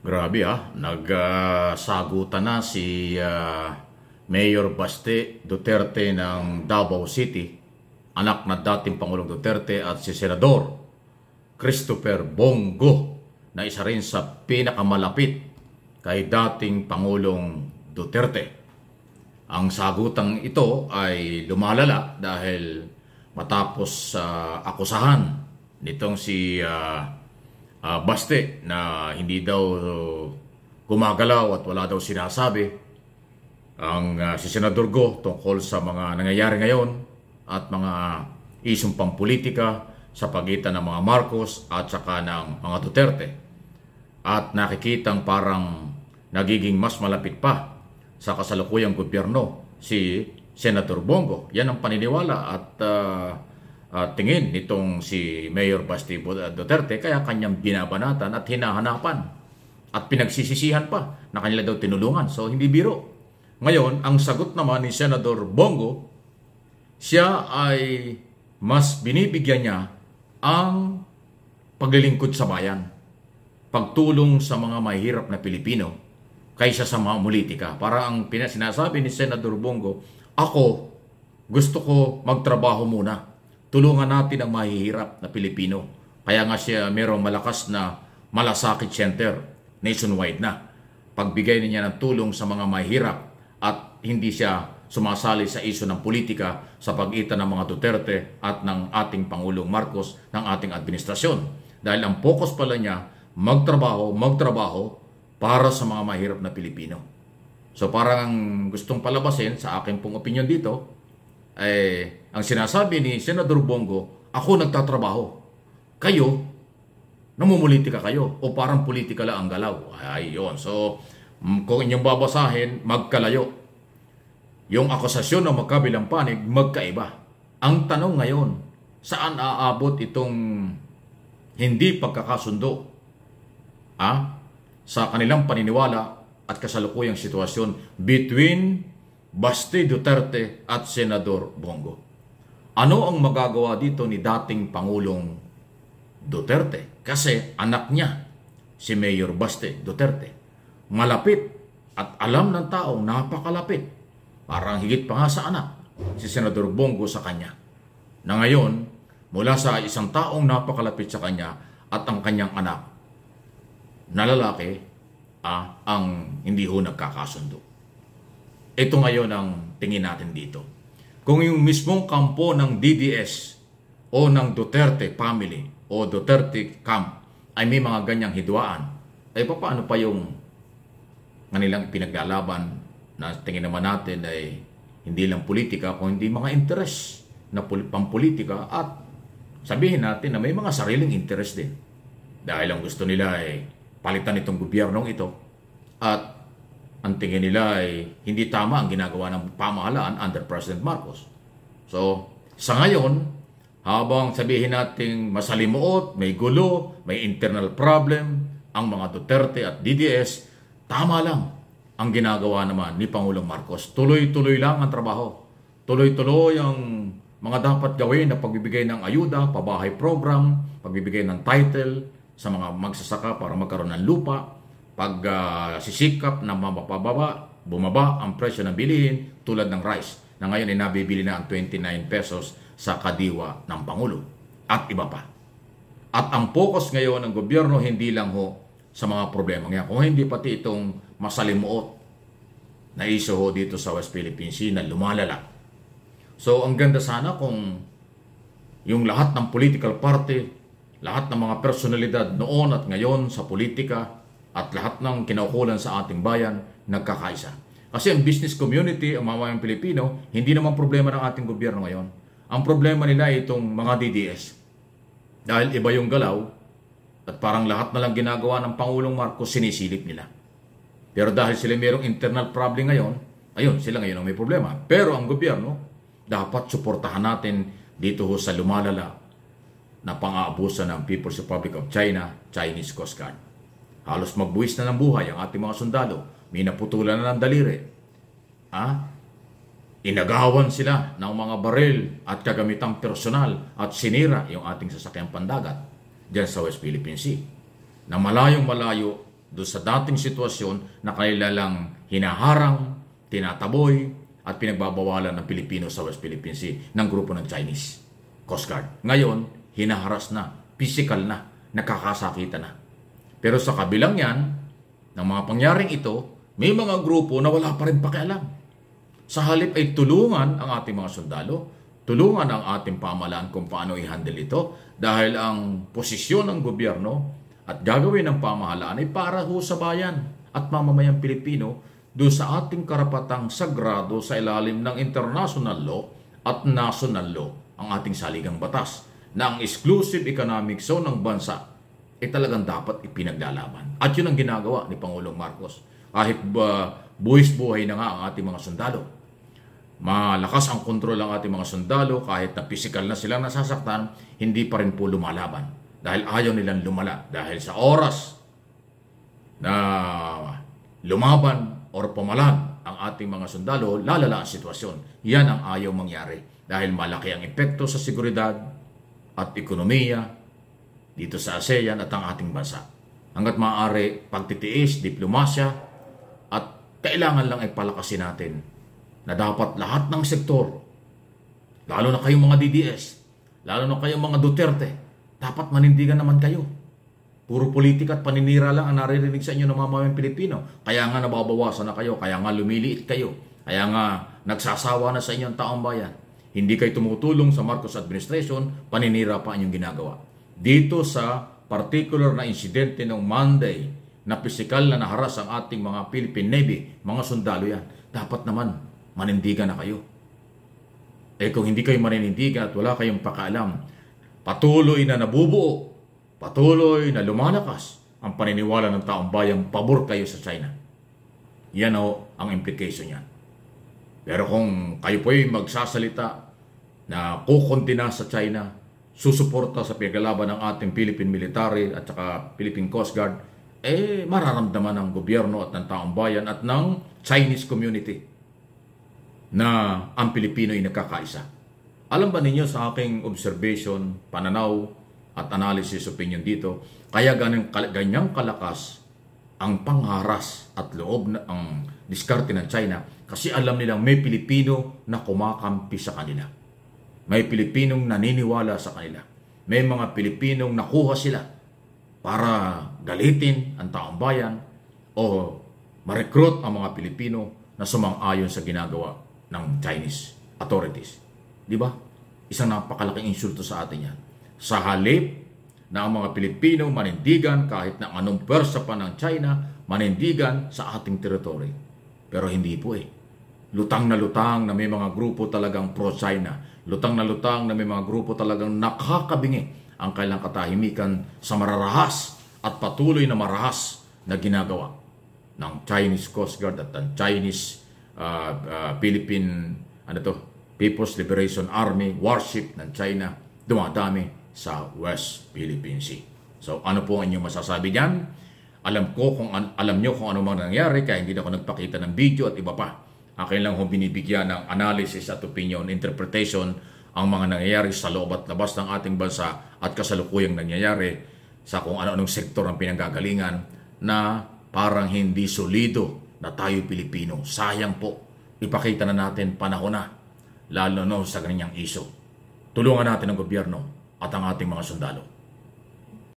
Grabe nagsagutan na si Mayor Baste Duterte ng Davao City, anak na dating Pangulong Duterte, at si Senador Christopher Bongo na isa rin sa pinakamalapit kay dating Pangulong Duterte. Ang sagutang ito ay lumalala dahil matapos akusahan nitong si Baste na hindi daw gumagalaw at wala daw sinasabi ang si Senador Go tungkol sa mga nangyayari ngayon at mga isyong pampolitika sa pagitan ng mga Marcos at saka ng mga Duterte. At nakikitang parang nagiging mas malapit pa sa kasalukuyang gobyerno si Senador Bongo. Yan ang paniniwala at tingin nitong si Mayor Baste Duterte, kaya kanyang binabanatan at hinahanapan at pinagsisisihan pa na kanila daw tinulungan. So hindi biro. Ngayon, ang sagot naman ni Senador Bongo, siya ay mas binibigyan niya ang paglilingkod sa bayan, pagtulong sa mga mahihirap na Pilipino kaysa sa mga politika. Para ang sinasabi ni Senador Bongo, ako gusto ko magtrabaho muna. Tulungan natin ang mahihirap na Pilipino. Kaya nga siya mayroong malakas na malasakit center nationwide na. Pagbigay niya ng tulong sa mga mahihirap at hindi siya sumasali sa isyu ng politika sa pagitan ng mga Duterte at ng ating Pangulong Marcos ng ating administrasyon. Dahil ang focus pala niya, magtrabaho para sa mga mahirap na Pilipino. So parang gustong palabasin sa akin pong opinion dito, ang sinasabi ni Senador Bongo, ako nagtatrabaho, kayo, namumulitika kayo, o parang politika lang ang galaw. Ayun. So, kung inyong babasahin, magkalayo. Yung akusasyon ng magkabilang panig, magkaiba. Ang tanong ngayon, saan aabot itong hindi pagkakasundo sa kanilang paniniwala at kasalukuyang sitwasyon between Baste Duterte at Senador Bongo? Ano ang magagawa dito ni dating Pangulong Duterte? Kasi anak niya, si Mayor Baste Duterte, malapit at alam ng taong napakalapit. Parang higit pa nga sa anak, si Senador Bongo sa kanya. Na ngayon, mula sa isang taong napakalapit sa kanya at ang kanyang anak, na lalaki, ang hindi ho nagkakasundo. Ito ngayon ang tingin natin dito. Kung yung mismong kampo ng DDS o ng Duterte family o Duterte camp ay may mga ganyang hidwaan, ay paano pa yung kanilang pinaglalaban na tingin naman natin ay hindi lang politika kung hindi mga interes na pampolitika, at sabihin natin na may mga sariling interes din. Dahil ang gusto nila ay palitan itong gobyernong ito at ang tingin nila ay hindi tama ang ginagawa ng pamahalaan under President Marcos. So, sa ngayon, habang sabihin natin masalimuot, may gulo, may internal problem, ang mga Duterte at DDS, tama lang ang ginagawa naman ni Pangulong Marcos. Tuloy-tuloy lang ang trabaho. Tuloy-tuloy ang mga dapat gawin na pagbibigay ng ayuda, pabahay program, pagbibigay ng title sa mga magsasaka para magkaroon ng lupa, sisikap na bumaba ang presyo ng bilihin tulad ng rice na ngayon ay nabibili na ang 29 pesos sa kadiwa ng Pangulo at iba pa. At ang focus ngayon ng gobyerno hindi lang ho sa mga problema ngayon, kung hindi pati itong masalimuot na issue ho dito sa West Philippine Sea na lumalala. So ang ganda sana kung yung lahat ng political party, lahat ng mga personalidad noon at ngayon sa politika, at lahat ng kinaukulan sa ating bayan nagkakaisa. Kasi ang business community, ang mamayang Pilipino, hindi naman problema ng ating gobyerno ngayon. Ang problema nila ay itong mga DDS. Dahil iba yung galaw at parang lahat na lang ginagawa ng Pangulong Marcos sinisilip nila. Pero dahil sila mayroong internal problem ngayon, ayun, sila ngayon ang may problema. Pero ang gobyerno, dapat suportahan natin dito sa lumalala na pang-aabuso ng People's Republic of China, Chinese Coast Guard. Halos magbuwis na ng buhay ang ating mga sundalo. May naputulan na ng daliri. Inagawan sila ng mga baril at kagamitang personal at sinira yung ating sasakyang pandagat dyan sa West Philippine Sea. Na malayong malayo doon sa dating sitwasyon na kanila lang hinaharang, tinataboy, at pinagbabawalan ng Pilipino sa West Philippine Sea ng grupo ng Chinese Coast Guard. Ngayon, hinaharas na, physical na, nakakasakitan na. Pero sa kabilang yan, ng mga pangyaring ito, may mga grupo na wala pa rin pakialam. Sa halip ay tulungan ang ating mga sundalo, tulungan ang ating pamahalaan kung paano i-handle ito dahil ang posisyon ng gobyerno at gagawin ng pamahalaan ay para ho sa bayan at mamamayang Pilipino doon sa ating karapatang sagrado sa ilalim ng international law at national law ang ating saligang batas na ang exclusive economic zone ng bansa ay talagang dapat ipinaglalaban. At yun ang ginagawa ni Pangulong Marcos. Kahit buwis buhay na nga ang ating mga sundalo. Malakas ang kontrol ng ating mga sundalo kahit na physical na silang nasasaktan, hindi pa rin po lumalaban. Dahil ayaw nilang lumala. Dahil sa oras na lumaban o pumalag ang ating mga sundalo, lalala ang sitwasyon. Yan ang ayaw mangyari. Dahil malaki ang epekto sa seguridad at ekonomiya dito sa ASEAN at ang ating bansa. Hanggat maaari, pagtitiis, diplomasya, at kailangan lang ay palakasin natin na dapat lahat ng sektor, lalo na kayong mga DDS, lalo na kayong mga Duterte, dapat manindigan naman kayo. Puro politika at paninira lang ang naririnig sa inyo ng mamamayang Pilipino. Kaya nga nababawasan na kayo, kaya nga lumiliit kayo, kaya nga nagsasawa na sa inyong taong bayan. Hindi kayo tumutulong sa Marcos administration, paninira pa inyong ginagawa. Dito sa particular na insidente ng Monday na pisikal na naharas ang ating mga Philippine Navy, mga sundalo yan, dapat naman manindigan na kayo. Kung hindi kayo maninindigan at wala kayong pakaalam, patuloy na nabubuo, patuloy na lumalakas ang paniniwala ng taong bayang pabor kayo sa China. Yan ang implication niya. Pero kung kayo po ay magsasalita na kukunti na sa China, susuporta sa paglaban ng ating Philippine Military at saka Philippine Coast Guard, mararamdaman ng gobyerno at ng taong bayan at ng Chinese community na ang Pilipino ay nagkakaisa. Alam ba ninyo sa aking observation, pananaw at analysis opinion dito, kaya ganyang kalakas ang pangharas at loob na ang diskarte ng China kasi alam nilang may Pilipino na kumakampi sa kanila. May Pilipinong naniniwala sa kanila. May mga Pilipinong nakuha sila para galitin ang taong bayan o ma-recruit ang mga Pilipino na sumang-ayon sa ginagawa ng Chinese authorities. Di ba? Isang napakalaking insulto sa atin yan. Sa halip na ang mga Pilipino manindigan kahit na anong pwersa pa ng China, manindigan sa ating teritoryo. Pero hindi po Lutang na lutang na may mga grupo talagang pro-China. Lutang na lutang na may mga grupo talagang nakakabingi ang kailang katahimikan sa mararahas at patuloy na marahas na ginagawa ng Chinese Coast Guard at ng Chinese Philippine People's Liberation Army warship ng China dumadami sa West Philippine Sea. So ano po ang inyong masasabi diyan? Alam nyo kung ano mang nangyari kaya hindi na ako nagpakita ng video at iba pa. Akin lang binibigyan ng analysis at opinion, interpretation ang mga nangyayari sa loob at labas ng ating bansa at kasalukuyang nangyayari sa kung ano-anong sektor ang pinanggagalingan na parang hindi solido na tayo Pilipino. Sayang po, ipakita na natin panahon na, lalo sa ganyang isyo. Tulungan natin ang gobyerno at ang ating mga sundalo.